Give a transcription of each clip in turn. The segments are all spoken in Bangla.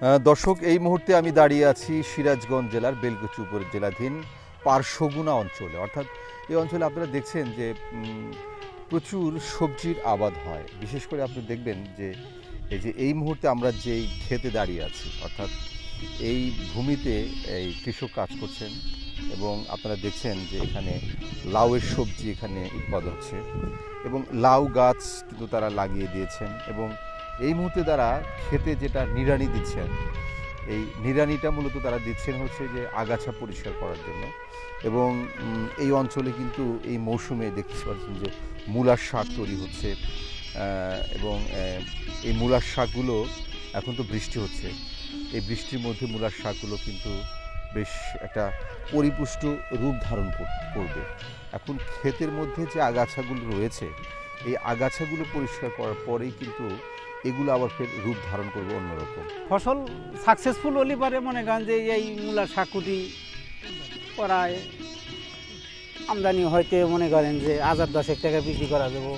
দর্শক, এই মুহূর্তে আমি দাঁড়িয়ে আছি সিরাজগঞ্জ জেলার বেলকুচি উপজেলাধীন পারশগুনা অঞ্চলে। অর্থাৎ এই অঞ্চলে আপনারা দেখছেন যে প্রচুর সবজির আবাদ হয়। বিশেষ করে আপনি দেখবেন যে এই মুহূর্তে আমরা যেই ক্ষেতে দাঁড়িয়ে আছি, অর্থাৎ এই ভূমিতে এই কৃষক কাজ করছেন এবং আপনারা দেখছেন যে এখানে লাউয়ের সবজি এখানে উৎপাদন হচ্ছে এবং লাউ গাছ কিন্তু তারা লাগিয়ে দিয়েছেন এবং এই মুহূর্তে তারা ক্ষেতে যেটা নিড়ানি দিচ্ছেন, এই নিড়ানিটা মূলত তারা দিচ্ছেন হচ্ছে যে আগাছা পরিষ্কার করার জন্য। এবং এই অঞ্চলে কিন্তু এই মৌসুমে দেখতে পাচ্ছেন যে মূলার শাক তৈরি হচ্ছে এবং এই মূলার শাকগুলো এখন তো বৃষ্টি হচ্ছে, এই বৃষ্টির মধ্যে মূলার শাকগুলো কিন্তু বেশ একটা পরিপুষ্ট রূপ ধারণ করবে। এখন ক্ষেতের মধ্যে যে আগাছাগুলো রয়েছে, এই আগাছাগুলো পরিষ্কার করার পরেই কিন্তু এগুলো আবার ফের রূপ ধারণ করবে অন্যরকম। ফসল সাকসেসফুল হলে পারে মনে করেন যে এই মূলার শাকুটি করায় আমদানি হয়তো মনে করেন যে 1010 টাকা বিক্রি করা যাবে,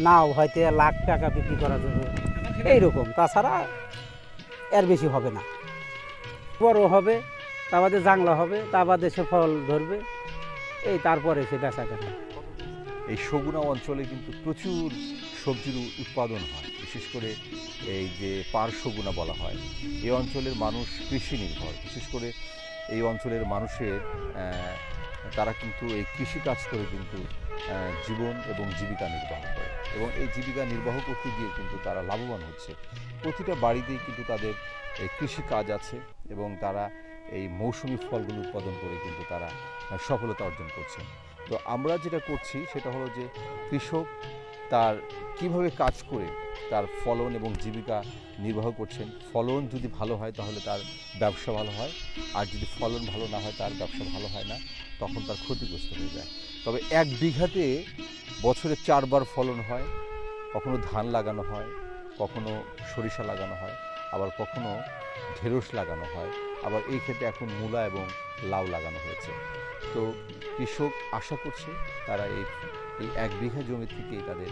নাও হয়তো 1,00,000 টাকা বিক্রি করা যাবে, এইরকম। তাছাড়া এর বেশি হবে না। বড় হবে, তা বাদে জাংলা হবে, তা বাদে সে ফল ধরবে, এই তারপরে সে বেচা কেনা। এই সগুনা অঞ্চলে কিন্তু প্রচুর সবজির উৎপাদন হয়, বিশেষ করে এই যে পারশগুনা বলা হয়। এই অঞ্চলের মানুষ কৃষি নির্ভর। বিশেষ করে এই অঞ্চলের মানুষের তারা কিন্তু এই কৃষি কাজ করে কিন্তু জীবন এবং জীবিকা নির্বাহ করে এবং এই জীবিকা নির্বাহ করতে গিয়ে কিন্তু তারা লাভবান হচ্ছে। প্রতিটা বাড়িতেই কিন্তু তাদের এই কৃষি কাজ আছে এবং তারা এই মৌসুমি ফলগুলো উৎপাদন করে কিন্তু তারা সফলতা অর্জন করছে। তো আমরা যেটা করছি সেটা হলো যে কৃষক তার কিভাবে কাজ করে তার ফলন এবং জীবিকা নির্বাহ করছেন। ফলন যদি ভালো হয় তাহলে তার ব্যবসা ভালো হয়, আর যদি ফলন ভালো না হয় তার ব্যবসা ভালো হয় না, তখন তার ক্ষতিগ্রস্ত হয়ে যায়। তবে 1 বিঘাতে বছরে 4 বার ফলন হয়। কখনো ধান লাগানো হয়, কখনো সরিষা লাগানো হয়, আবার কখনো ঢেঁড়স লাগানো হয়, আবার এই ক্ষেত্রে এখন মূলা এবং লাউ লাগানো হয়েছে। তো কৃষক আশা করছে তারা এই 1 বিঘা জমি থেকেই তাদের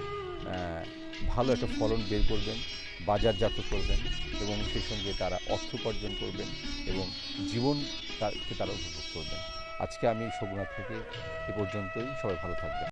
ভালো একটা ফলন বের করবেন, বাজারজাত করবেন এবং সেই সঙ্গে তারা অর্থ উপার্জন করবেন এবং জীবনকে তারা উপভোগ করবেন। আজকে আমি সগুনা থেকে এ পর্যন্তই। সবাই ভালো থাকবেন।